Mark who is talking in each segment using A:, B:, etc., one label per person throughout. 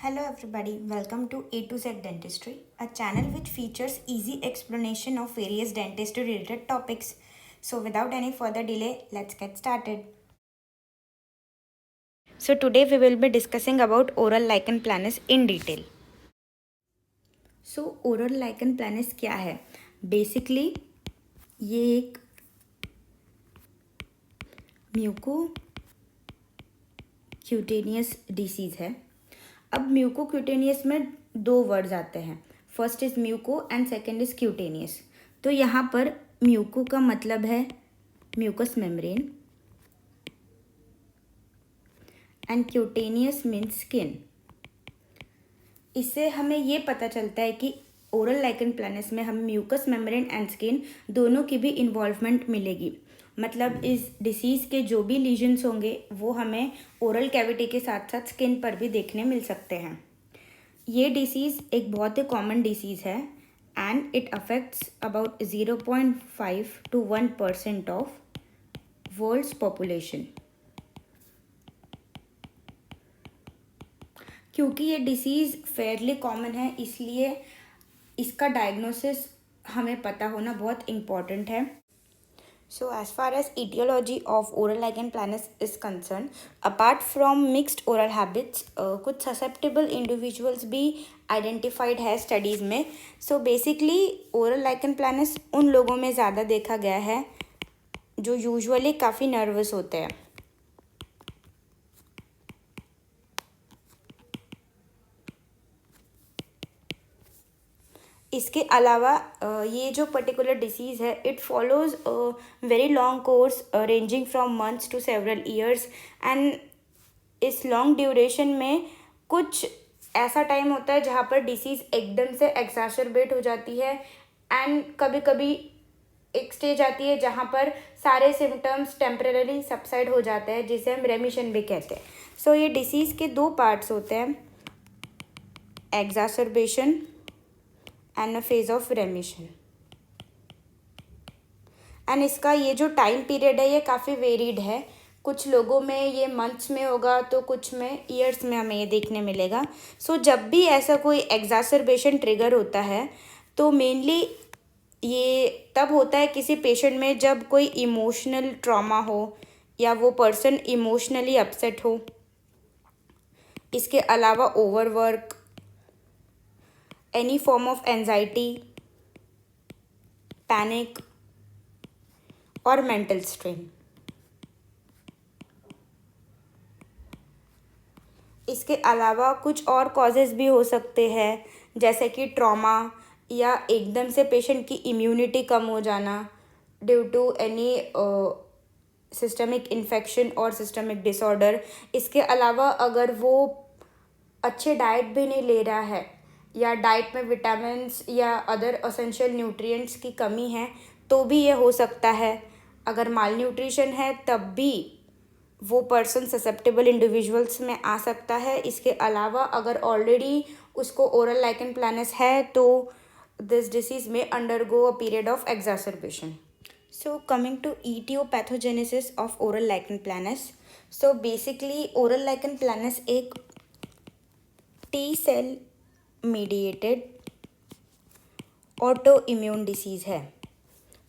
A: Hello everybody, welcome to A to Z Dentistry, a channel which features easy explanation of various dentistry related topics. So without any further delay, let's get started. So today we will be discussing about oral lichen planus in detail. So oral lichen planus क्या है? Basically ये एक mucocutaneous disease है. अब mucocutaneous में दो words आते हैं. First is muco and second is cutaneous. तो यहाँ पर म्यूको का मतलब है mucous membrane and cutaneous means skin. इससे हमें ये पता चलता है कि ओरल लाइकन प्लानस में हम म्यूकस मेम्ब्रेन एंड स्किन दोनों की भी इन्वॉल्वमेंट मिलेगी. मतलब इस डिसीज़ के जो भी लीजन्स होंगे वो हमें ओरल कैविटी के साथ साथ स्किन पर भी देखने मिल सकते हैं. ये डिसीज़ एक बहुत ही कॉमन डिसीज़ है and it affects about 0.5 to 1% of world's population. क्योंकि ये डिसीज़ फेयरली कॉमन है इसलिए इसका डायग्नोसिस हमें पता होना बहुत इम्पॉर्टेंट है. So as far as etiology of oral lichen planus is concerned, apart from mixed oral habits, कुछ susceptible individuals भी identified है studies में. So basically oral lichen planus उन लोगों में ज़्यादा देखा गया है जो usually काफ़ी nervous होते हैं. इसके अलावा ये जो पर्टिकुलर डिसीज़ है it follows very long course ranging from months to several years and इस लॉन्ग ड्यूरेशन में कुछ ऐसा टाइम होता है जहाँ पर डिसीज़ एकदम से एक्साशर्बेट हो जाती है एंड कभी कभी एक स्टेज आती है जहाँ पर सारे सिम्टम्स टेम्परेरी सबसाइड हो जाते हैं जिसे हम रेमिशन भी कहते हैं. सो ये डिसीज़ के दो पार्ट्स होते हैं, exacerbation and a phase of remission. And इसका ये जो टाइम पीरियड है ये काफ़ी वेरीड है. कुछ लोगों में ये मंथ्स में होगा तो कुछ में ईयर्स में हमें ये देखने मिलेगा. सो जब भी ऐसा कोई एग्जासरबेशन ट्रिगर होता है तो मेनली ये तब होता है किसी पेशेंट में जब कोई इमोशनल ट्रॉमा हो या वो पर्सन इमोशनली अपसेट हो. इसके अलावा overwork, any form of anxiety, panic और mental strain. इसके अलावा कुछ और कॉजेज़ भी हो सकते हैं जैसे कि ट्रॉमा या एकदम से पेशेंट की इम्यूनिटी कम हो जाना due to any systemic infection और सिस्टमिक डिसऑर्डर. इसके अलावा अगर वो अच्छे डाइट भी नहीं ले रहा है या डाइट में विटामिन्स या अदर एसेंशियल न्यूट्रिएंट्स की कमी है तो भी ये हो सकता है. अगर माल न्यूट्रिशन है तब भी वो पर्सन ससेप्टेबल इंडिविजुअल्स में आ सकता है. इसके अलावा अगर ऑलरेडी उसको ओरल लाइकन प्लानस है तो दिस डिसीज़ में undergo a period of exacerbation. So coming to etiopathogenesis of oral lichen planus. So basically oral lichen planus एक T cell mediated autoimmune disease है.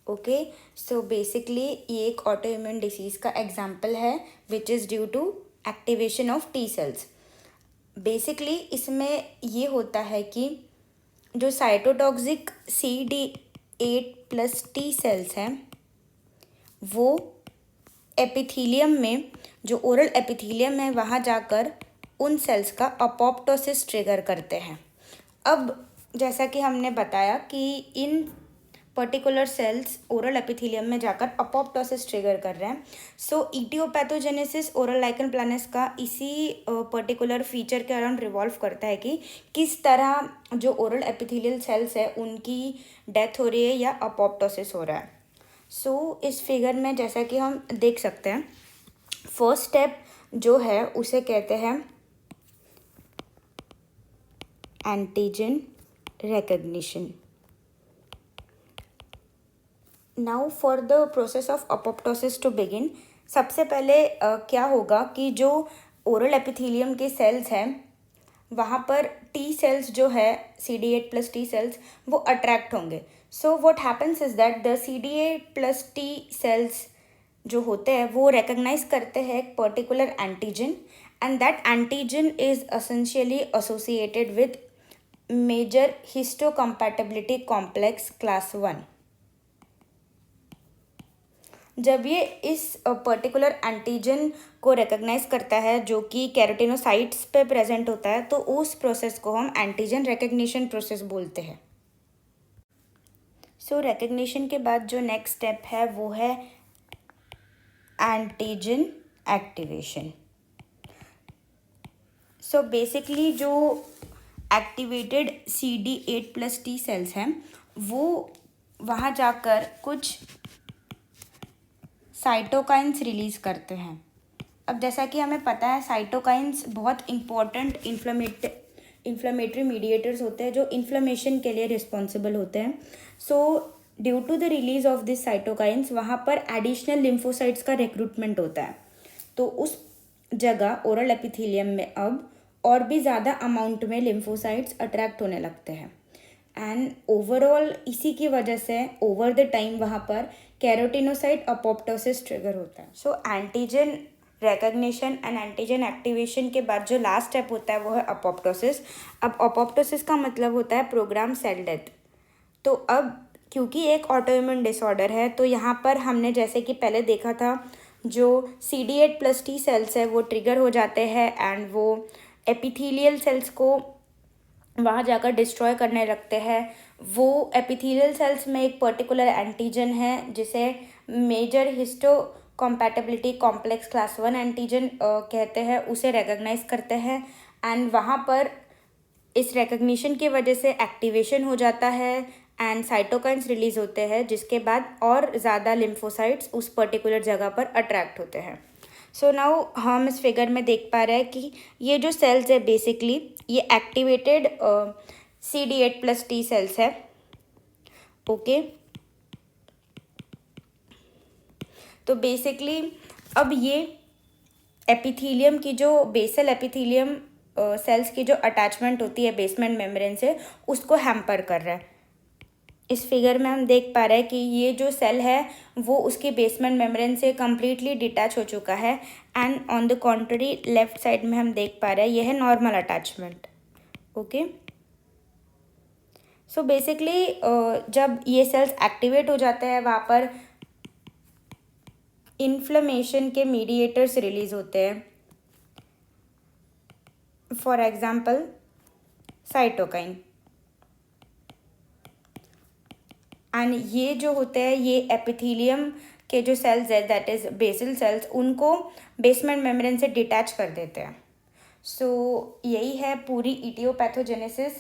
A: ओके, सो बेसिकली ये एक autoimmune disease का example है which is due to activation of T cells. Basically इसमें ये होता है कि जो साइटोटॉक्सिक CD8+ टी सेल्स हैं वो एपिथीलियम में जो ओरल एपिथीलियम है वहाँ जाकर उन सेल्स का अपोप्टोसिस ट्रिगर करते हैं. अब जैसा कि हमने बताया कि इन पर्टिकुलर सेल्स ओरल एपिथेलियम में जाकर अपोप्टोसिस ट्रिगर कर रहे हैं. सो ईटियोपैथोजेनेसिस ओरल लाइकन प्लानस का इसी पर्टिकुलर फीचर के अराउंड रिवॉल्व करता है कि किस तरह जो ओरल एपिथेलियल सेल्स है उनकी डेथ हो रही है या अपोप्टोसिस हो रहा है. सो इस फिगर में जैसा कि हम देख सकते हैं फर्स्ट स्टेप जो है उसे कहते हैं antigen recognition. Now for the process of apoptosis to begin, सबसे पहले क्या होगा कि जो ओरल एपिथेलियम के सेल्स हैं वहाँ पर टी सेल्स जो है CD8 प्लस टी सेल्स वो अट्रैक्ट होंगे. So what happens is that the CD8 plus T cells जो होते हैं वो रिकग्नाइज करते हैं एक particular antigen, and that antigen is essentially associated with major histocompatibility complex class 1. जब ये इस पर्टिकुलर एंटीजन को रिकग्नाइज करता है जो कि केराटिनोसाइट्स पे प्रेजेंट होता है, तो उस प्रोसेस को हम एंटीजन रिकग्निशन प्रोसेस बोलते हैं. सो रिकग्निशन के बाद जो नेक्स्ट स्टेप है वो है एंटीजन एक्टिवेशन. सो बेसिकली जो activated CD8 plus T sales हैं वो वहाँ जाकर कुछ साइटोकाइंस रिलीज करते हैं. अब जैसा कि हमें पता है साइटोकाइंस बहुत इंपॉर्टेंट इन्फ्लेमेटरी मीडिएटर्स होते हैं जो इन्फ्लेमेशन के लिए रिस्पॉन्सिबल होते हैं. So due to the release of this cytokines वहाँ पर एडिशनल लिम्फोसाइट्स का रिक्रूटमेंट होता है. तो उस जगह ओरल एपिथेलियम में अब और भी ज़्यादा अमाउंट में लिम्फोसाइट्स अट्रैक्ट होने लगते हैं, एंड ओवरऑल इसी की वजह से ओवर द टाइम वहाँ पर केराटिनोसाइट अपोप्टोसिस ट्रिगर होता है. So antigen recognition and antigen activation के बाद जो लास्ट स्टेप होता है वो है अपोप्टोसिस. अब अपोप्टोसिस का मतलब होता है प्रोग्राम सेल डेथ. तो अब क्योंकि एक ऑटोइम्यून डिसऑर्डर है तो यहाँ पर हमने जैसे कि पहले देखा था जो CD8 प्लस टी सेल्स है वो ट्रिगर हो जाते हैं एंड वो एपिथेलियल सेल्स को वहाँ जाकर डिस्ट्रॉय करने लगते हैं. वो एपिथेलियल सेल्स में एक पर्टिकुलर एंटीजन है जिसे major histocompatibility complex class 1 antigen कहते हैं, उसे रिकग्नाइज करते हैं, एंड वहाँ पर इस रिकग्निशन की वजह से एक्टिवेशन हो जाता है एंड साइटोकाइंस रिलीज होते हैं, जिसके बाद और ज़्यादा लिम्फोसाइट्स उस पर्टिकुलर जगह पर अट्रैक्ट होते हैं. सो नाउ हम इस फिगर में देख पा रहे हैं कि ये जो सेल्स है बेसिकली ये activated CD8 plus T sales है. ओके, तो बेसिकली अब ये एपिथेलियम की जो बेसल एपिथेलियम सेल्स की जो अटैचमेंट होती है बेसमेंट मेम्ब्रेन से उसको हैम्पर कर रहा है. इस फिगर में हम देख पा रहे हैं कि ये जो सेल है वो उसकी बेसमेंट मेम्ब्रेन से कम्प्लीटली डिटैच हो चुका है, and on the contrary left side में हम देख पा रहे हैं ये है normal attachment. Okay, so basically जब ये सेल्स एक्टिवेट हो जाते हैं वहाँ पर इन्फ्लेमेशन के मीडिएटर्स रिलीज होते हैं. फॉर एग्जाम्पल साइटोकाइन, एंड ये जो होते हैं ये एपिथेलियम के जो सेल्स है दैट इज बेसल सेल्स उनको बेसमेंट मेम्ब्रेन से डिटैच कर देते हैं. सो यही है पूरी etiopathogenesis.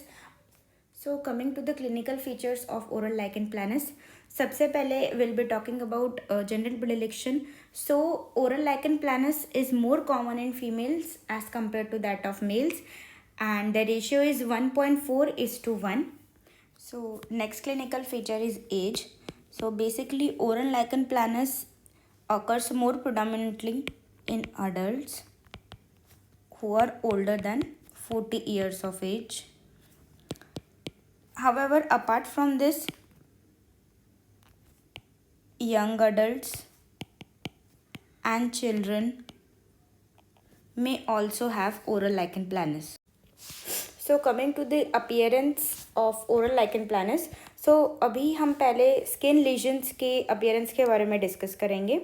A: So coming to the clinical features of oral lichen planus, सबसे पहले will be talking about general predilection. So oral lichen planus is more common in females as compare to that of males, and the ratio is 1.4:1. So next clinical feature is age. So basically oral lichen planus occurs more predominantly in adults who are older than 40 years of age. However, apart from this, young adults and children may also have oral lichen planus. So coming to the appearance of oral lichen planus. So अभी हम पहले skin lesions के appearance के बारे में discuss करेंगे,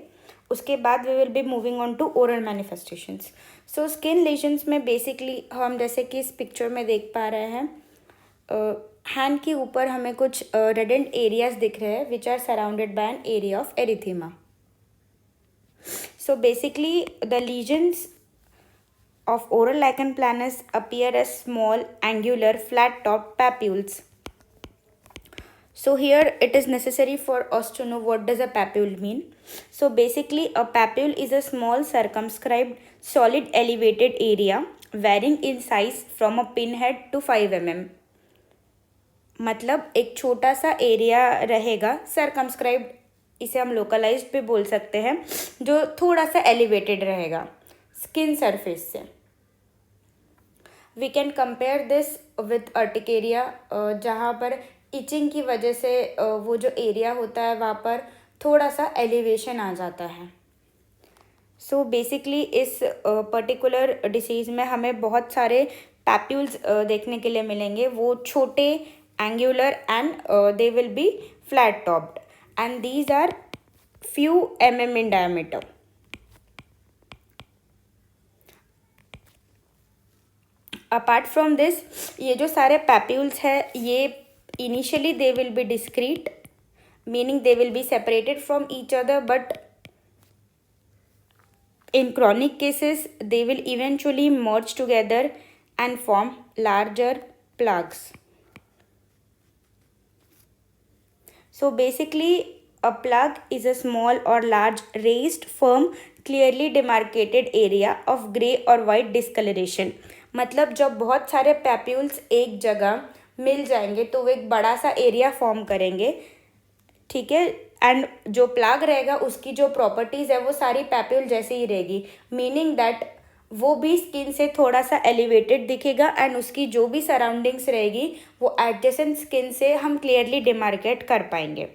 A: उसके बाद we will be moving on to oral manifestations. So skin lesions में बेसिकली हम जैसे कि इस पिक्चर में देख पा रहे हैं हैंड के ऊपर हमें कुछ रेडेंट एरियाज दिख रहे हैं which are surrounded by an area of erythema. So basically the lesions of oral lichen planus appear as small angular flat top papules. So here it is necessary for us to know what does a papule mean. So basically a papule is a small circumscribed solid elevated area varying in size from a pinhead to 5 mm. मतलब एक छोटा सा area रहेगा circumscribed, इसे हम localized भी बोल सकते हैं, जो थोड़ा सा elevated रहेगा स्किन सरफेस से. We can compare this with urticaria, जहाँ पर इचिंग की वजह से वो जो एरिया होता है वहाँ पर थोड़ा सा एलिवेशन आ जाता है। सो बेसिकली इस पर्टिकुलर डिसीज़ में हमें बहुत सारे पैप्यूल्स देखने के लिए मिलेंगे। वो छोटे, angular and they will be flat topped and these are few mm in diameter. Apart from this, ये जो सारे पैप्यूल्स है ये initially they will be discrete, meaning they will be separated from each other, but in chronic cases they will eventually merge together and form larger plugs. So basically a plug is a small or large raised firm clearly demarcated area of grey or white discoloration. मतलब जब बहुत सारे papules एक जगह मिल जाएंगे तो वो एक बड़ा सा एरिया फॉर्म करेंगे, ठीक है। एंड जो प्लाग रहेगा उसकी जो प्रॉपर्टीज़ है वो सारी पैप्यूल जैसे ही रहेगी, मीनिंग दैट वो भी स्किन से थोड़ा सा एलिवेटेड दिखेगा एंड उसकी जो भी सराउंडिंग्स रहेगी वो एडजेसेंट स्किन से हम क्लियरली डिमार्केट कर पाएंगे।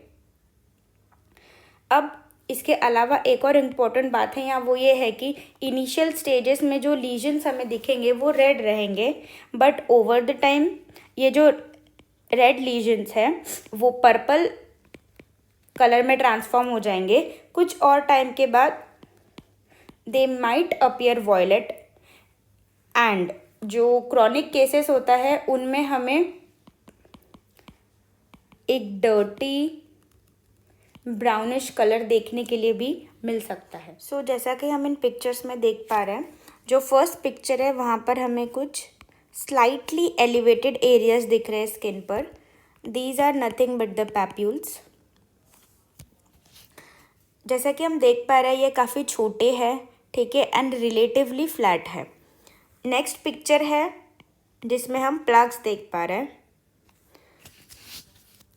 A: अब इसके अलावा एक और इम्पॉर्टेंट बात है यहाँ, वो ये है कि इनिशियल स्टेजेस में जो लीजन्स हमें दिखेंगे वो रेड रहेंगे, बट ओवर द टाइम ये जो रेड लीजन्स हैं वो पर्पल कलर में ट्रांसफॉर्म हो जाएंगे। कुछ और टाइम के बाद they might appear violet, and जो क्रॉनिक केसेस होता है उनमें हमें एक डर्टी ब्राउनिश कलर देखने के लिए भी मिल सकता है। सो जैसा कि हम इन पिक्चर्स में देख पा रहे हैं, जो फर्स्ट पिक्चर है वहाँ पर हमें कुछ स्लाइटली एलिवेटेड एरियाज दिख रहे हैं स्किन पर। These are nothing but the papules. जैसा कि हम देख पा रहे हैं ये काफ़ी छोटे हैं, ठीक है, एंड रिलेटिवली फ्लैट है। नेक्स्ट पिक्चर है जिसमें हम प्लग्स देख पा रहे हैं।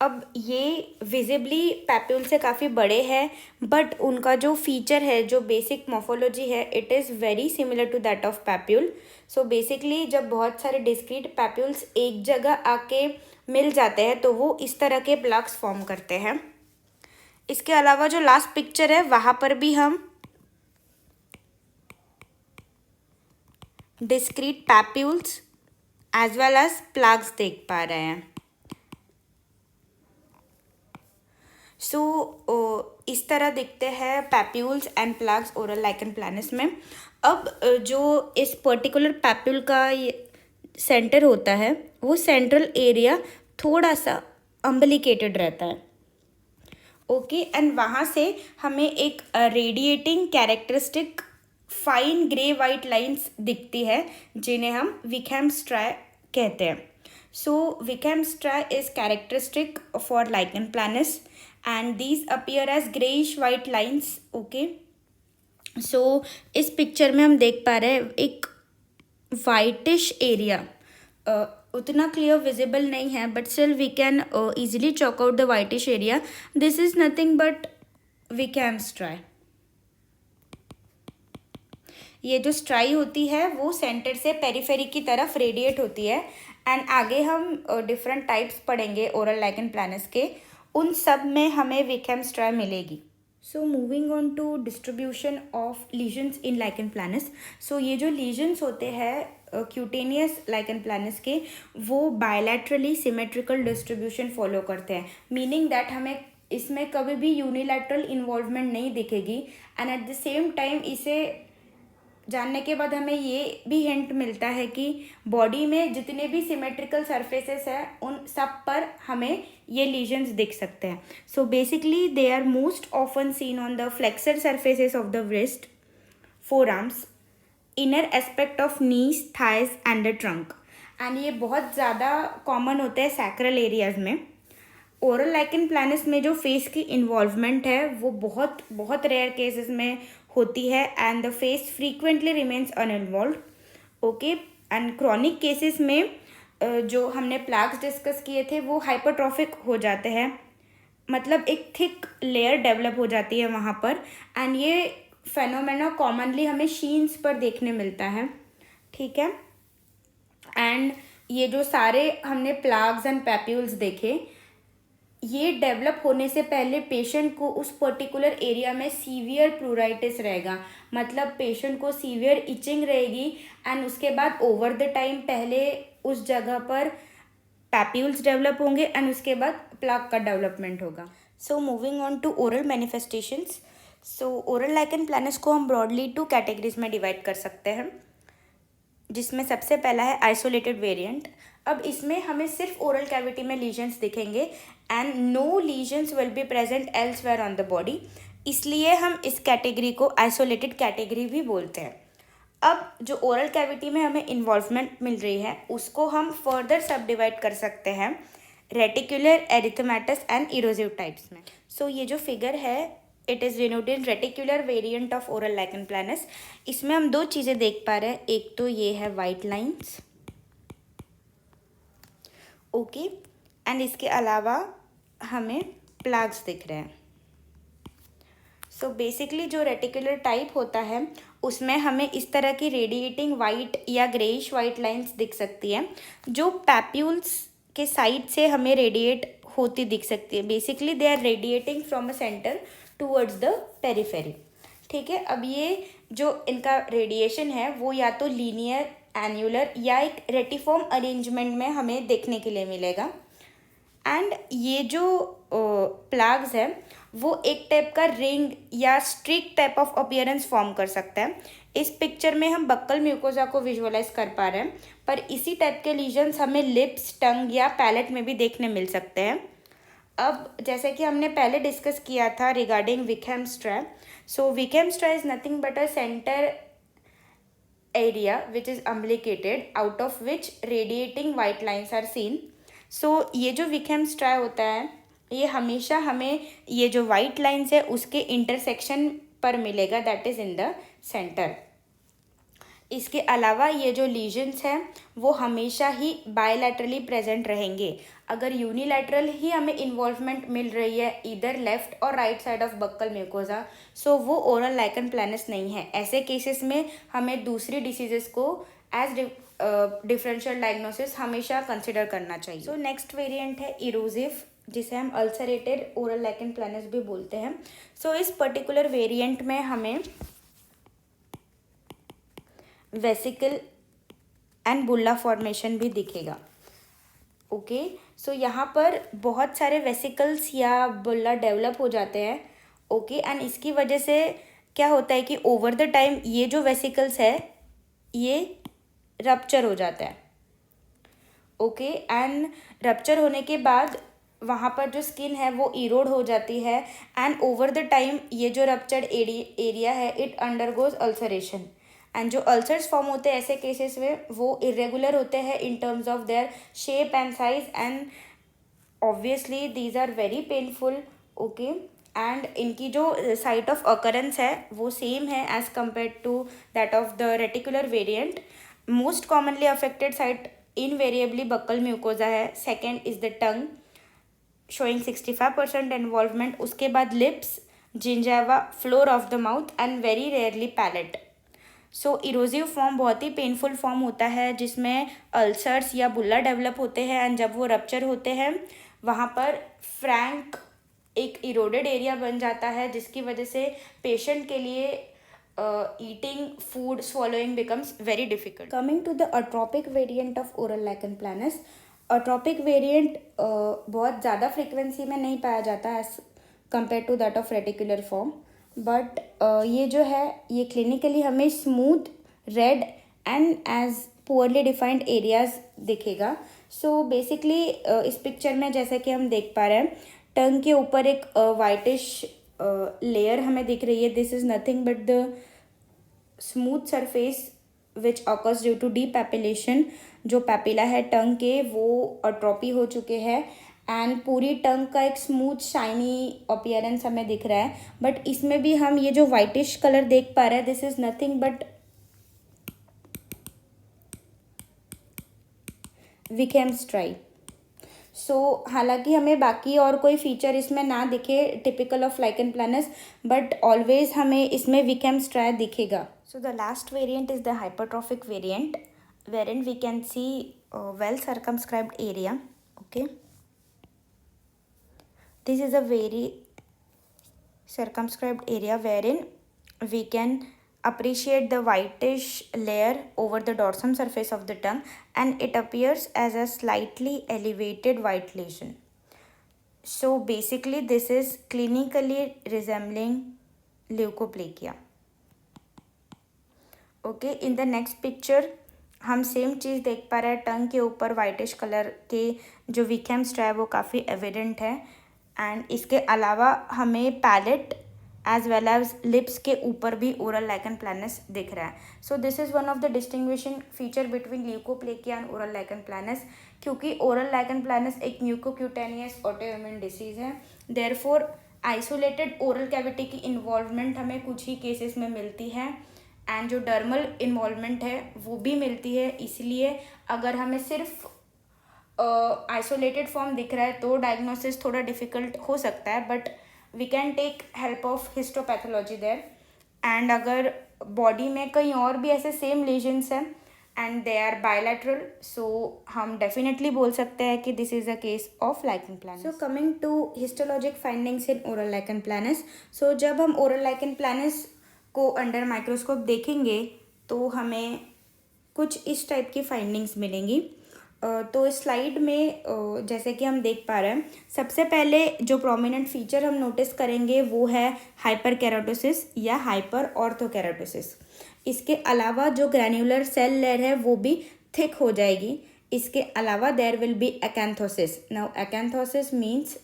A: अब ये विजिबली पैप्यूल से काफ़ी बड़े हैं, बट उनका जो फीचर है, जो बेसिक मॉर्फोलॉजी है, it is very similar to that of papule. So basically जब बहुत सारे डिस्क्रीट पैप्यूल्स एक जगह आके मिल जाते हैं तो वो इस तरह के प्लग्स फॉर्म करते हैं। इसके अलावा जो लास्ट पिक्चर है वहाँ पर भी हम discrete papules as well as plugs देख पा रहे हैं। सो इस तरह दिखते हैं papules and plugs oral lichen planus में। अब जो इस पर्टिकुलर पैप्यूल का सेंटर होता है वो सेंट्रल एरिया थोड़ा सा अम्बलिकेटेड रहता है, ओके, एंड वहाँ से हमें एक radiating characteristic fine grey white lines दिखती है जिन्हें हम विकहैम स्ट्राई कहते हैं। So Wickham striae is characteristic for lichen planus and these appear as greyish white lines, okay। so इस पिक्चर में हम देख पा रहे हैं एक वाइटिश एरिया, उतना क्लियर विजिबल नहीं है but still we can easily chalk out the whitish area. this is nothing but Wickham striae. ये जो स्ट्राई होती है वो सेंटर से पेरिफेरी की तरफ रेडिएट होती है, एंड आगे हम डिफरेंट टाइप्स पढ़ेंगे ओरल लाइकन प्लैनस के, उन सब में हमें विकहैम स्ट्राई मिलेगी। So moving on to distribution of lesions in lichen planus. So ये जो लीजन्स होते हैं क्यूटेनियस लाइकन प्लैनस के, वो बायलैटरली सिमेट्रिकल डिस्ट्रीब्यूशन फॉलो करते हैं, मीनिंग दैट हमें इसमें कभी भी यूनिलैटरल इन्वॉल्वमेंट नहीं दिखेगी, and at the same time इसे जानने के बाद हमें ये भी हिंट मिलता है कि बॉडी में जितने भी सिमेट्रिकल सरफेसेस हैं उन सब पर हमें ये लीजन्स दिख सकते हैं। So basically they are most often seen on the flexor surfaces of the wrist, forearms, inner aspect of knees, thighs and the trunk, and ये बहुत ज़्यादा कॉमन होता है सैक्रल एरियाज में। ओरल लाइकन प्लैनस में जो फेस की involvement है वो बहुत बहुत रेयर केसेस में होती है, and the face frequently remains uninvolved, okay. And chronic cases में जो हमने प्लग्स डिस्कस किए थे वो हाइपरट्रॉफिक हो जाते हैं, मतलब एक थिक लेयर डेवलप हो जाती है वहाँ पर, एंड ये फेनोमेना कॉमनली हमें शीन्स पर देखने मिलता है, ठीक है। एंड ये जो सारे हमने प्लाग्स एंड पैप्यूल्स देखे, ये डेवलप होने से पहले पेशेंट को उस पर्टिकुलर एरिया में सीवियर प्लूराइटिस रहेगा, मतलब पेशेंट को सीवियर इचिंग रहेगी एंड उसके बाद ओवर द टाइम पहले उस जगह पर पैप्यूल्स डेवलप होंगे एंड उसके बाद प्लाक का डेवलपमेंट होगा। So moving on to oral manifestations. So oral lichen planus को हम ब्रॉडली 2 कैटेगरीज में डिवाइड कर सकते हैं, जिसमें सबसे पहला है आइसोलेटेड वेरिएंट। अब इसमें हमें सिर्फ ओरल कैविटी में लीजन्स दिखेंगे and no lesions will be present elsewhere on the body, इसलिए हम इस कैटेगरी को आइसोलेटेड कैटेगरी भी बोलते हैं। अब जो ओरल कैविटी में हमें इन्वॉल्वमेंट मिल रही है उसको हम फर्दर सब डिवाइड कर सकते हैं reticular, erythematous and erosive types में। सो ये जो फिगर है it is denoted reticular variant of oral lichen planus. इसमें हम 2 चीज़ें देख पा रहे हैं, एक तो ये है वाइट लाइन्स, ओके, एंड इसके अलावा हमें प्लाग्स दिख रहे हैं। सो बेसिकली जो रेटिकुलर टाइप होता है उसमें हमें इस तरह की रेडिएटिंग वाइट या ग्रेइश वाइट लाइन्स दिख सकती है, जो पैप्यूल्स के साइड से हमें रेडिएट होती दिख सकती है। Basically they are radiating from a centre towards the periphery. ठीक है, अब ये जो इनका रेडिएशन है वो या तो लीनियर, एन्युलर या एक रेटिफॉर्म अरेंजमेंट में हमें देखने के लिए मिलेगा। एंड ये जो प्लाग्स है वो एक टाइप का रिंग या streak type of appearance form कर सकता है। इस पिक्चर में हम बक्कल म्यूकोजा को विजुअलाइज कर पा रहे हैं, पर इसी टाइप के लीजन्स हमें लिप्स, टंग या पैलेट में भी देखने मिल सकते हैं। अब जैसे कि हमने पहले डिस्कस किया था regarding Wickham's striae, so Wickham's striae is nothing but a centre area which is umbilicated out of which radiating white lines are seen. So ये जो विकहैम्स ट्राई होता है ये हमेशा हमें ये जो वाइट लाइन्स है उसके इंटरसेक्शन पर मिलेगा, that is in the centre. इसके अलावा ये जो लीजन्स हैं वो हमेशा ही बायलैटरली प्रेजेंट रहेंगे। अगर यूनिलैटरल ही हमें इन्वॉल्वमेंट मिल रही है इधर लेफ्ट और right side of buccal mucosa, so वो ओरल लाइकन प्लैनस नहीं है। ऐसे केसेस में हमें दूसरी डिसीजेस को एज डिफरेंशियल डायग्नोसिस हमेशा कंसिडर करना चाहिए। सो नेक्स्ट वेरिएंट है इरोजिव, जिसे हम अल्सरेटेड ओरल लाइकन प्लैनस भी बोलते हैं। सो इस पर्टिकुलर वेरिएंट में हमें वेसिकल एंड बुल्ला फॉर्मेशन भी दिखेगा। ओके, सो यहाँ पर बहुत सारे वेसिकल्स या बुल्ला डेवलप हो जाते हैं। ओके, एंड इसकी वजह से क्या होता है कि ओवर द टाइम ये जो वेसिकल्स है ये रप्चर हो जाता है। ओके, एंड रप्चर होने के बाद वहाँ पर जो स्किन है वो इरोड हो जाती है एंड ओवर द टाइम ये जो रप्चर्ड एरिया है इट अंडरगोज अल्सरेशन। एंड जो अल्सर्स फॉर्म होते हैं ऐसे केसेस में वो इरेगुलर होते हैं in terms of their shape and size and obviously these are very painful. Okay, and इनकी जो साइट ऑफ अकरेंस है वो सेम है as compare to that of the reticular variant. Most commonly affected site invariably buccal mucosa है, second is the tongue showing 65% involvement, उसके बाद lips, gingiva, floor of the mouth and very rarely palate. So erosive form बहुत ही painful form होता है जिसमें ulcers या बुल्ला develop होते हैं एंड जब वो रप्चर होते हैं वहाँ पर फ्रैंक एक इरोडेड एरिया बन जाता है जिसकी वजह से पेशेंट के लिए eating food swallowing becomes very difficult. Coming to the atropic variant of oral lichen planus, atrophic variant बहुत ज़्यादा फ्रिक्वेंसी में नहीं पाया जाता as compare to that of reticular form, but ये जो है ये क्लिनिकली हमें smooth, red and as poorly defined areas दिखेगा। सो बेसिकली इस पिक्चर में जैसे कि हम देख पा रहे हैं टंग के ऊपर एक वाइटिश लेयर हमें दिख रही है। This is nothing but the smooth surface which occurs due to depapillation. जो पैपिला है टंग के वो अट्रोपी हो चुके हैं एंड पूरी टंग का एक स्मूथ शाइनी अपीयरेंस हमें दिख रहा है, बट इसमें भी हम ये जो वाइटिश कलर देख पा रहे हैं this is nothing but Wickham's striae. So हालांकि हमें बाकी और कोई फीचर इसमें ना दिखे typical of lichen planus, but always हमें इसमें विकहैम्स ट्राई दिखेगा। So the last variant is the hypertrophic variant. wherein we can see a well circumscribed area. Okay, this is a very circumscribed area wherein we can appreciate the whitish layer over the dorsum surface of the tongue, and it appears as a slightly elevated white lesion. So basically this is clinically resembling leukoplakia. Okay, in the next picture हम same चीज़ देख पा रहे हैं, टंग के ऊपर whitish colour के जो वीकेम्स है वो काफ़ी एविडेंट है, एंड इसके अलावा हमें palate as well as lips के ऊपर भी ओरल लाइकन प्लानस दिख रहा है. So this is one of the distinguishing feature between leukoplakia and oral lichen planus, क्योंकि ओरल लाइकन प्लानस एक म्यूकोक्यूटेनियस ऑटोइम्यून डिसीज़ है. देयरफॉर आइसोलेटेड ओरल कैविटी की इन्वॉल्वमेंट हमें कुछ ही केसेस में मिलती है, एंड जो डर्मल इन्वॉल्वमेंट है वो भी मिलती है. इसलिए अगर हमें सिर्फ आइसोलेटेड फॉर्म दिख रहा है तो डायग्नोसिस थोड़ा डिफिकल्ट हो सकता है, but we can take help of histopathology there. And अगर बॉडी में कहीं और भी ऐसे सेम लेजन्स हैं and they are bilateral, so हम डेफिनेटली बोल सकते हैं कि this is a case of lichen planus. So coming to histologic findings in oral lichen planus. So जब हम ओरल लाइकन प्लानस को अंडर माइक्रोस्कोप देखेंगे तो हमें कुछ इस टाइप की फाइंडिंग्स मिलेंगी. तो इस स्लाइड में जैसे कि हम देख पा रहे हैं, सबसे पहले जो प्रोमिनेंट फीचर हम नोटिस करेंगे वो है हाइपर केराटोसिस या हाइपर ऑर्थोकेराटोसिस. इसके अलावा जो ग्रैन्युलर सेल लेयर है वो भी थिक हो जाएगी. इसके अलावा there will be acanthosis. Now acanthosis means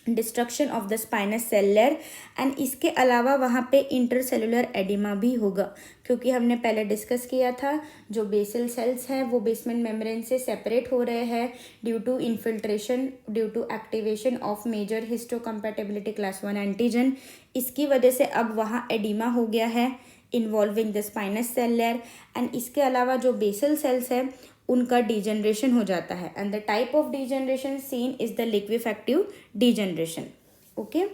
A: destruction of the spinous cell layer, and इसके अलावा वहाँ पे इंटरसेलुलर एडिमा भी होगा, क्योंकि हमने पहले डिस्कस किया था जो बेसल सेल्स हैं वो बेसमेंट मेम्ब्रेन से सेपरेट हो रहे हैं due to infiltration, due to activation of major histocompatibility class 1 antigen. इसकी वजह से अब वहाँ एडिमा हो गया है involving the spinous cell layer, and इसके अलावा जो बेसल सेल्स है उनका डिजनरेशन हो जाता है, and the type of degeneration seen is the liquefactive degeneration. Okay,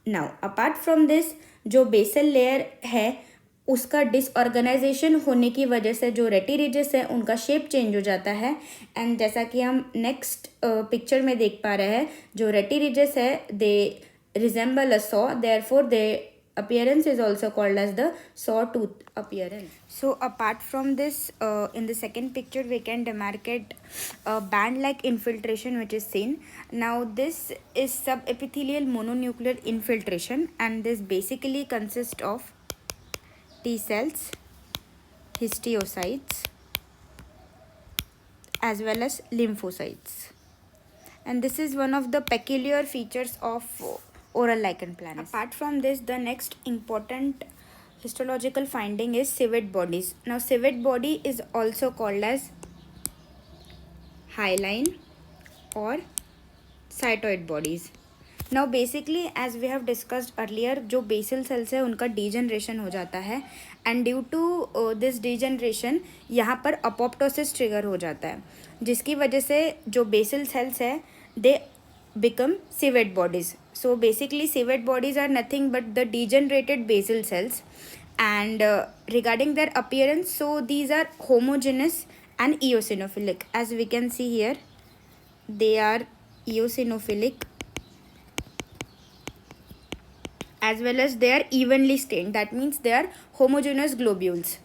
A: now apart from this जो बेसल लेयर है उसका डिसऑर्गेनाइजेशन होने की वजह से जो रेटिरिजेस है उनका शेप चेंज हो जाता है, एंड जैसा कि हम नेक्स्ट पिक्चर में देख पा रहे हैं, जो रेटिरिजेस है they resemble a saw, therefore they appearance is also called as the sawtooth appearance. So apart from this, in the second picture we can demarcate a band like infiltration which is seen. Now this is subepithelial mononuclear infiltration, and this basically consists of T cells, histiocytes as well as lymphocytes, and this is one of the peculiar features of oral lichen planus. Apart from this, the next important histological finding is civet bodies. Now civet body is also called as hyaline or cytoid bodies. Now basically as we have discussed earlier, जो basal cells है उनका degeneration हो जाता है, and due to this degeneration यहाँ पर apoptosis trigger हो जाता है, जिसकी वजह से जो basal cells है they become civet bodies. So basically civet bodies are nothing but the degenerated basal cells, and regarding their appearance, so these are homogeneous and eosinophilic. As we can see here, they are eosinophilic as well as they are evenly stained. That means they are homogeneous globules.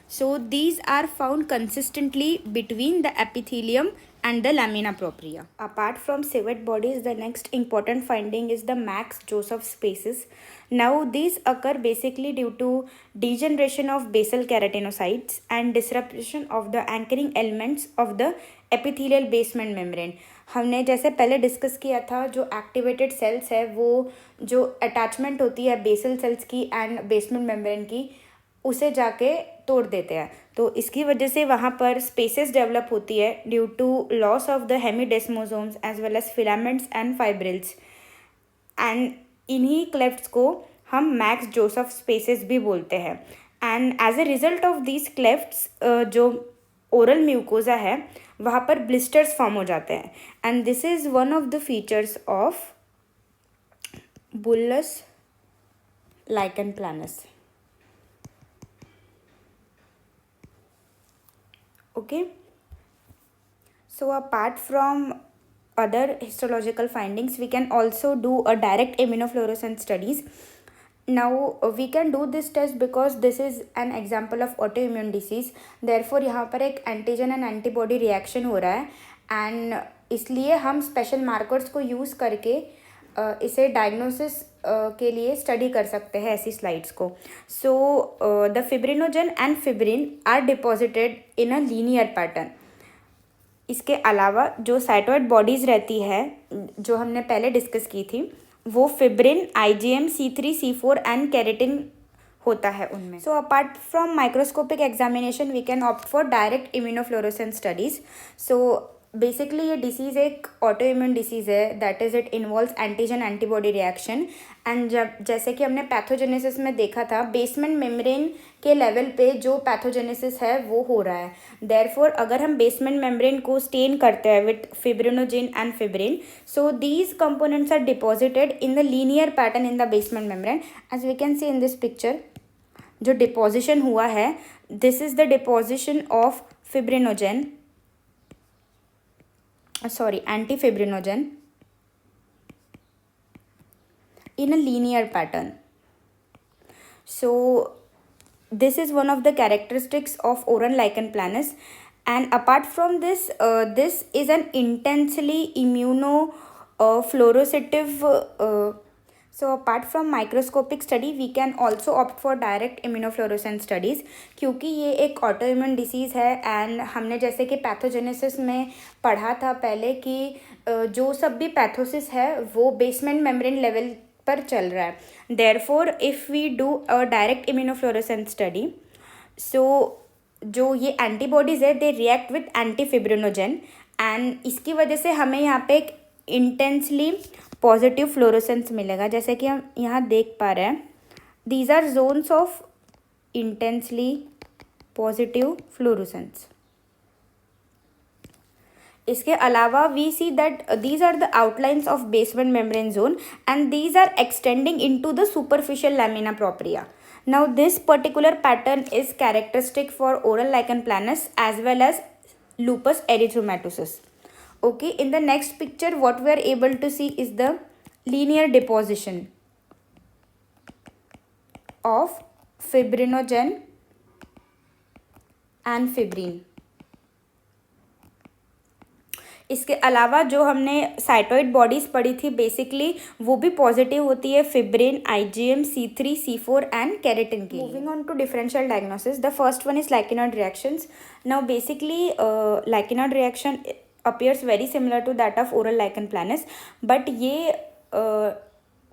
A: So these are found consistently between the epithelium and the lamina propria. Apart from civet bodies, the next important finding is the Max Joseph spaces. Now these occur basically due to degeneration of basal keratinocytes and disruption of the anchoring elements of the epithelial basement membrane. हमने जैसे पहले discuss किया था, जो activated sales है वो जो attachment होती है बेसल सेल्स की एंड बेसमेंट मेम्ब्रेन की, उसे जाके तोड़ देते हैं. तो इसकी वजह से वहाँ पर स्पेसेस डेवलप होती है due to loss of the hemidesmosomes as well as filaments and fibrils, and इन्हीं क्लेफ्ट्स को हम मैक्स जोसेफ स्पेसेस भी बोलते हैं. And as a result of these clefts जो ओरल म्यूकोजा है वहाँ पर ब्लिस्टर्स फॉर्म हो जाते हैं, and this is one of the features of bullous lichen planus. Okay. So apart from other histological findings, we can also do a direct immunofluorescence studies. Now we can do this test because this is an example of autoimmune disease. Therefore यहाँ पर एक antigen and antibody reaction हो रहा है, and इसलिए हम special markers को use करके इसे डायग्नोसिस के लिए स्टडी कर सकते हैं ऐसी स्लाइड्स को. So the fibrinogen and fibrin are deposited in a linear pattern. इसके अलावा जो साइटोइड बॉडीज़ रहती है जो हमने पहले डिस्कस की थी, वो fibrin, IgM, C3, C4 and keratin होता है उनमें. So apart from microscopic examination we can opt for direct immunofluorescence studies. So basically ये डिसीज़ एक ऑटोइम्यून डिसीज़ है, that is it involves antigen antibody reaction. And जब जैसे कि हमने पैथोजेनेसिस में देखा था, बेसमेंट मेम्ब्रेन के लेवल पे जो पैथोजेनेसिस है वो हो रहा है. देयरफॉर अगर हम बेसमेंट मेम्ब्रेन को स्टेन करते हैं with fibrinogen and fibrin, so these components are deposited in the linear pattern in the basement membrane. As we can see in this picture, जो डिपॉजिशन हुआ है, this is the deposition of fibrinogen, antifibrinogen in a linear pattern. So this is one of the characteristics of oral lichen planus. And apart from this, this is an intensely immunofluorescitive. So apart from microscopic study, we can also opt for direct immunofluorescence studies, क्योंकि ये एक autoimmune disease है. And हमने जैसे कि pathogenesis में पढ़ा था पहले कि जो सब भी पैथोसिस है वो बेसमेंट मेम्ब्रेन लेवल पर चल रहा है. Therefore if we do a direct immunofluorescence study, so जो ये एंटीबॉडीज़ है they react with antifibrinogen, and इसकी वजह से हमें यहाँ पे एक इंटेंसली पॉजिटिव फ्लोरोसेंस मिलेगा. जैसे कि हम यहाँ देख पा रहे हैं, these are zones of intensely positive fluorescence. इसके अलावा we see that these are the outlines of basement membrane zone and these are extending into the superficial lamina propria. Now this particular pattern is characteristic for oral lichen planus as well as lupus erythematosus. Okay, in the next picture what we are able to see is the linear deposition of fibrinogen and fibrin. इसके अलावा जो हमने साइटोइड bodies पढ़ी थी basically वो भी positive होती है fibrin, IgM, C3, C4 and keratin की. Moving on to differential diagnosis, the first one is lichenoid reactions. Now basically lichenoid reaction appears very similar to that of oral lichen planus, but ये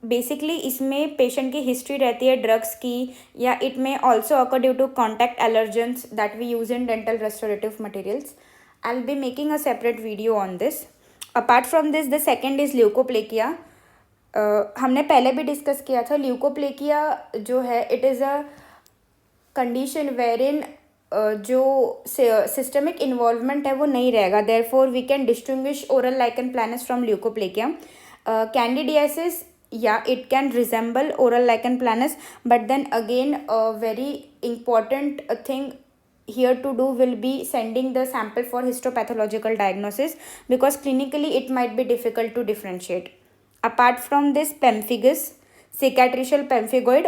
A: basically इसमें patient की history रहती है drugs की, या it may also occur due to contact allergens that we use in dental restorative materials. I'll be making a separate video on this. Apart from this, the second is leukoplakia. हमने पहले भी discuss किया था. Leukoplakia जो है it is a condition wherein जो systemic involvement है वो नहीं रहेगा. Therefore we can distinguish oral lichen planus from leukoplakia. Candidiasis, yeah, it can resemble oral lichen planus, but then again a very important thing here to do will be sending the sample for histopathological diagnosis, because clinically it might be difficult to differentiate. Apart from this, pemphigus, cicatricial pemphigoid,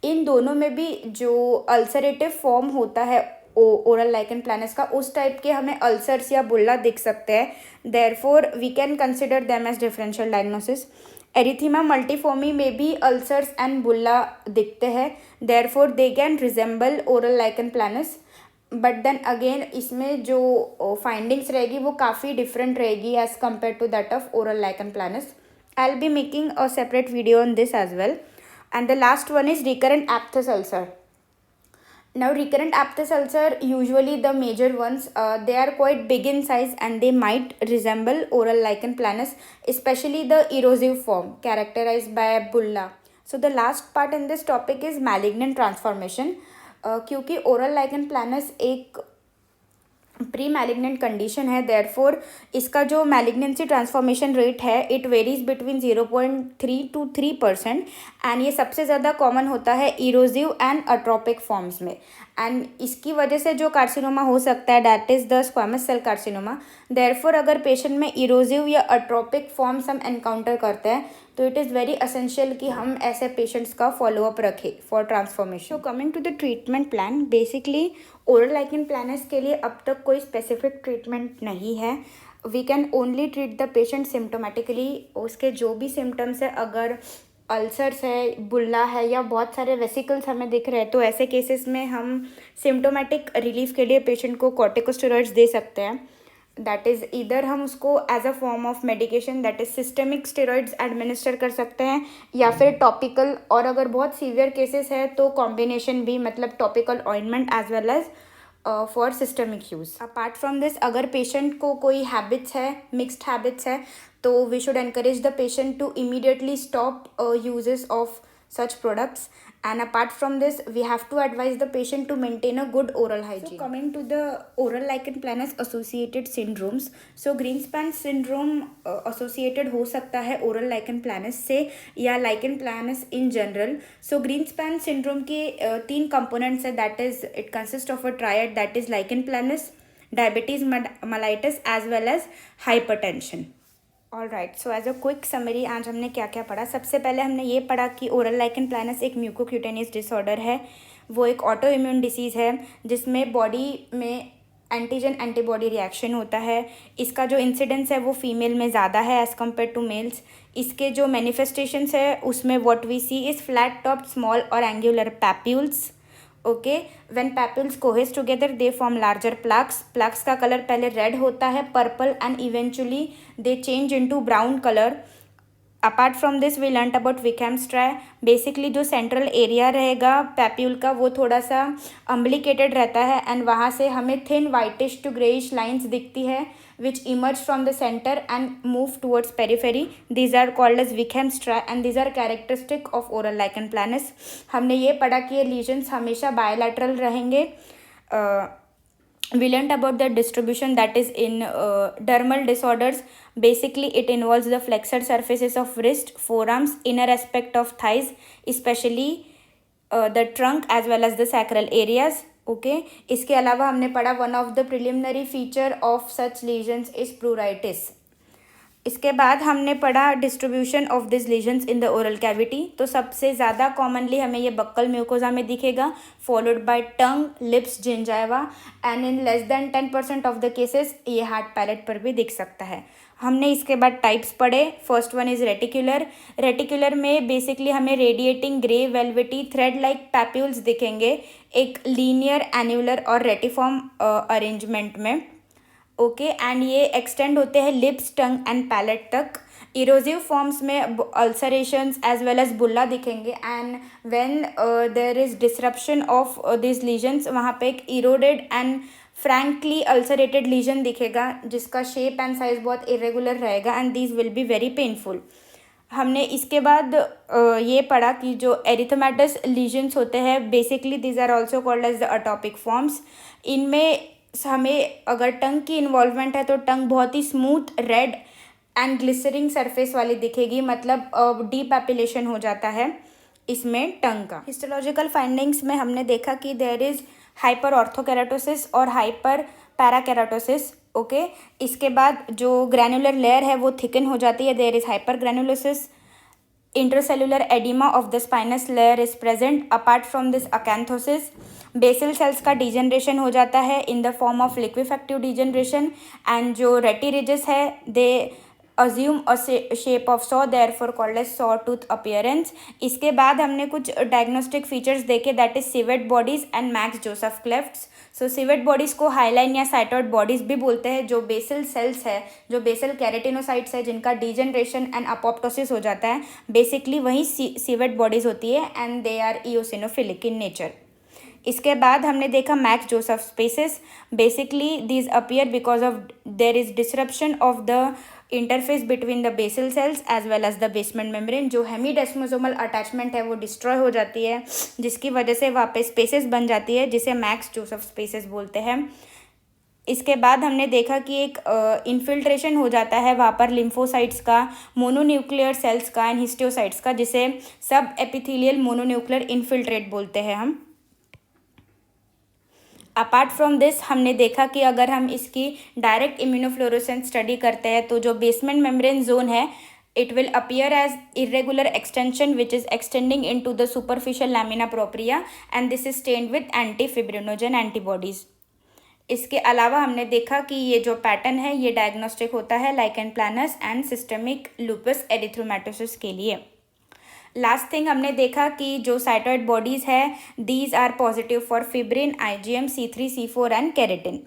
A: इन दोनों में भी जो ulcerative form होता है oral lichen प्लानस का, उस type के हमें अल्सर्स या बुल्ला दिख सकते हैं. Therefore we can consider them as differential diagnosis. Erythema multiforme में भी अल्सर्स एंड बुल्ला दिखते हैं. Therefore they can resemble oral lichen planus, but then again इसमें जो फाइंडिंग्स रहेगी वो काफ़ी डिफरेंट रहेगी as compare to that of oral lichen planus. I will be making a separate video on this as well. And the last one is recurrent aphthous ulcer. Now recurrent aphthous ulcer, usually the major ones, they are quite big in size and they might resemble oral lichen planus, especially the erosive form characterized by bulla. So the last part in this topic is malignant transformation. क्योंकि oral lichen planus एक pre malignant condition है, therefore इसका जो malignancy transformation rate है it varies between 0.3 to 3%, and ये सबसे ज़्यादा common होता है इरोजिव एंड अट्रोपिक फॉर्म्स में. एंड इसकी वजह से जो कार्सिनोमा हो सकता है that is the squamous cell carcinoma. Therefore अगर पेशेंट में इरोजिव या अट्रोपिक फॉर्म्स हम एनकाउंटर करते हैं तो इट इज़ वेरी असेंशियल कि हम ऐसे पेशेंट्स का फॉलोअप रखें फॉर ट्रांसफॉर्मेशन। तो coming to the treatment plan, basically oral lichen planus के लिए अब तक कोई स्पेसिफिक ट्रीटमेंट नहीं है। We can only treat the patient symptomatically. उसके जो भी सिम्टम्स है, अगर अल्सर्स है, बुल्ला है या बहुत सारे वेसिकल्स हमें दिख रहे हैं, तो ऐसे केसेस में हम सिम्टोमेटिक रिलीफ के लिए पेशेंट को कॉर्टिकोस्टेरॉइड्स दे सकते हैं। दैट इज़ ईदर हम उसको as a form of medication that is systemic steroids administer कर सकते हैं या फिर टॉपिकल, और अगर बहुत सीवियर केसेस है तो कॉम्बिनेशन भी, मतलब topical ointment as well as for systemic use. Apart from this, अगर पेशेंट को कोई हैबिट्स है, मिक्स्ड हैबिट्स है, तो we should encourage the patient to immediately stop uses of such products. And apart from this, we have to advise the patient to maintain a good oral hygiene. So coming to the oral lichen planus associated syndromes, so Greenspan syndrome associated हो सकता है oral lichen planus से या lichen planus in general. So Greenspan syndrome के 3 components है, that is it consists of a triad, that is lichen planus, diabetes mellitus as well as hypertension. All right, so as a quick summary आज हमने क्या क्या पढ़ा। सबसे पहले हमने ये पढ़ा कि ओरल लाइकेन प्लानस एक म्यूकोक्यूटेनियस डिसऑर्डर है। वो एक ऑटो इम्यून डिसीज़ है जिसमें बॉडी में एंटीजन एंटीबॉडी रिएक्शन होता है। इसका जो इंसिडेंस है वो फीमेल में ज़्यादा है एज़ कम्पेयर टू मेल्स। इसके जो मैनिफेस्टेशंस है उसमें what we see is flat top small और angular papules. Okay, when papules coalesce together they form larger plugs. Plugs का कलर पहले रेड होता है, purple, and eventually they change into brown colour. Apart from this we learn about Wickham's striae. Basically जो central area रहेगा papule का वो थोड़ा सा अम्बलिकेटेड रहता है एंड वहाँ से हमें thin whitish to greyish lines दिखती है which emerge from the center and move towards periphery. These are called as Wickham's triad and these are characteristic of oral lichen planus. हमने ये पढ़ा कि ये lesions हमेशा bilateral रहेंगे। We learned about the distribution, that is in dermal disorders. Basically it involves the flexor surfaces of wrist, forearms, inner aspect of thighs, especially the trunk as well as the sacral areas. Okay, इसके अलावा हमने पढ़ा one of the preliminary feature of such lesions is प्लूराइटिस। इसके बाद हमने पढ़ा distribution of this lesions in the oral cavity. तो सबसे ज़्यादा कॉमनली हमें ये बक्कल म्यूकोजा में दिखेगा, followed by tongue, lips, gingiva, and in less than 10% of the cases ये हार्ट पैलेट पर भी दिख सकता है। हमने इसके बाद टाइप्स पढ़े। First one is reticular. Reticular में बेसिकली हमें radiating grey velvety thread like papules दिखेंगे एक लीनियर, एन्युलर और रेटिफॉर्म अरेंजमेंट में। ओके, एंड ये एक्सटेंड होते हैं लिप्स, टंग एंड पैलेट तक। इरोजिव फॉर्म्स में ulcerations as well as bulla दिखेंगे and when there is disruption of this lesions वहाँ पे एक eroded and frankly ulcerated lesion दिखेगा जिसका शेप एंड साइज बहुत इरेगुलर रहेगा and these will be very painful. हमने इसके बाद ये पढ़ा कि जो एरिथमेटस लीजन्स होते हैं basically these are also called as the atrophic forms. इनमें हमें अगर टंग की इन्वॉल्वमेंट है तो टंग बहुत ही स्मूथ, रेड एंड ग्लिसरिंग सरफेस वाली दिखेगी, मतलब डीपैपुलेशन हो जाता है इसमें टंग का। हिस्टोलॉजिकल फाइंडिंग्स में हमने देखा कि देयर इज़ हाइपर ऑर्थोकेराटोसिस और हाइपर पैराकेराटोसिस। ओके, इसके बाद जो ग्रैनुलर लेयर है वो थिकन हो जाती है, there is hypergranulosis. Intercellular oedema of the spinous layer is present. Apart from this acanthosis, basal cells का डिजनरेशन हो जाता है in the form of liquefactive degeneration and जो रेटी रिजेस है दे assume a shape of saw, therefore called as sawtooth appearance. इसके बाद हमने कुछ diagnostic features देखे, that is civet bodies and Max Joseph clefts. So civet bodies को highline या साइटोइड bodies भी बोलते हैं। जो बेसल सेल्स है, जो बेसल कैरेटिनोसाइट्स है जिनका डिजनरेशन एंड अपोप्टोसिस हो जाता है, बेसिकली वही civet बॉडीज होती है and they are eosinophilic in nature. इसके बाद हमने देखा Max Joseph spaces. Basically these appear because of there is disruption of the interface between the basal cells as well as the basement membrane. जो hemidesmosomal attachment है वो destroy हो जाती है जिसकी वजह से वहाँ पे स्पेसेस बन जाती है जिसे मैक्स जोसेफ स्पेसेस बोलते हैं। इसके बाद हमने देखा कि एक इन्फिल्ट्रेशन हो जाता है वहाँ पर लिम्फोसाइट्स का, मोनोन्यूक्लियर सेल्स का एंड हिस्टियोसाइट्स का, जिसे सब एपिथेलियल मोनोन्यूक्लियर इन्फिल्ट्रेट बोलते हैं हम। अपार्ट फ्रॉम दिस हमने देखा कि अगर हम इसकी डायरेक्ट इम्यूनोफ्लोरोसेंस स्टडी करते हैं तो जो बेसमेंट मेम्ब्रेन जोन है it will appear as irregular extension which is extending into the superficial lamina propria and this is stained with anti-fibrinogen antibodies. इसके अलावा हमने देखा कि ये जो पैटर्न है ये डायग्नोस्टिक होता है lichen planus and systemic lupus erythematosus के लिए. लास्ट थिंग हमने देखा कि जो साइटोइड बॉडीज़ है these are positive for fibrin, IgM, C3, C4 and keratin.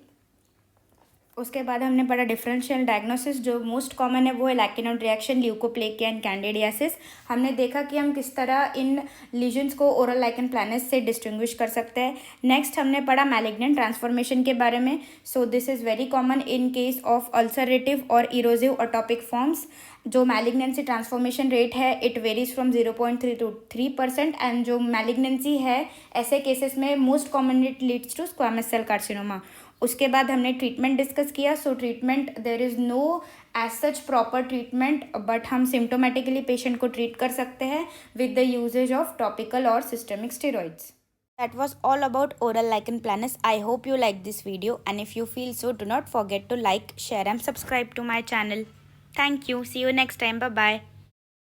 A: उसके बाद हमने पढ़ा डिफरेंशियल डायग्नोसिस. जो मोस्ट कॉमन है वो है lichenoid reaction, leukoplakia and candidiasis. हमने देखा कि हम किस तरह इन लीजन्स को ओरल लाइकन प्लैनस से डिस्टिंग्विश कर सकते हैं. नेक्स्ट हमने पढ़ा मैलिग्नेंट ट्रांसफॉर्मेशन के बारे में. So this is very common in case of ulcerative और इरोजिव अटोपिक फॉर्म्स. जो मैलिग्नेंसी ट्रांसफॉर्मेशन रेट है it varies from 0.3 to 3% and जो मैलिग्नेंसी है ऐसे केसेस में most commonly it leads to squamous cell carcinoma. उसके बाद हमने ट्रीटमेंट डिस्कस किया. So treatment there is no as such proper treatment but हम सिम्टोमेटिकली पेशेंट को ट्रीट कर सकते हैं with the usage of topical और systemic steroids. That was all about oral lichen planus. I hope you like this video and if you feel so do not forget to like, share and subscribe to my channel. Thank you. See you next time. Bye bye.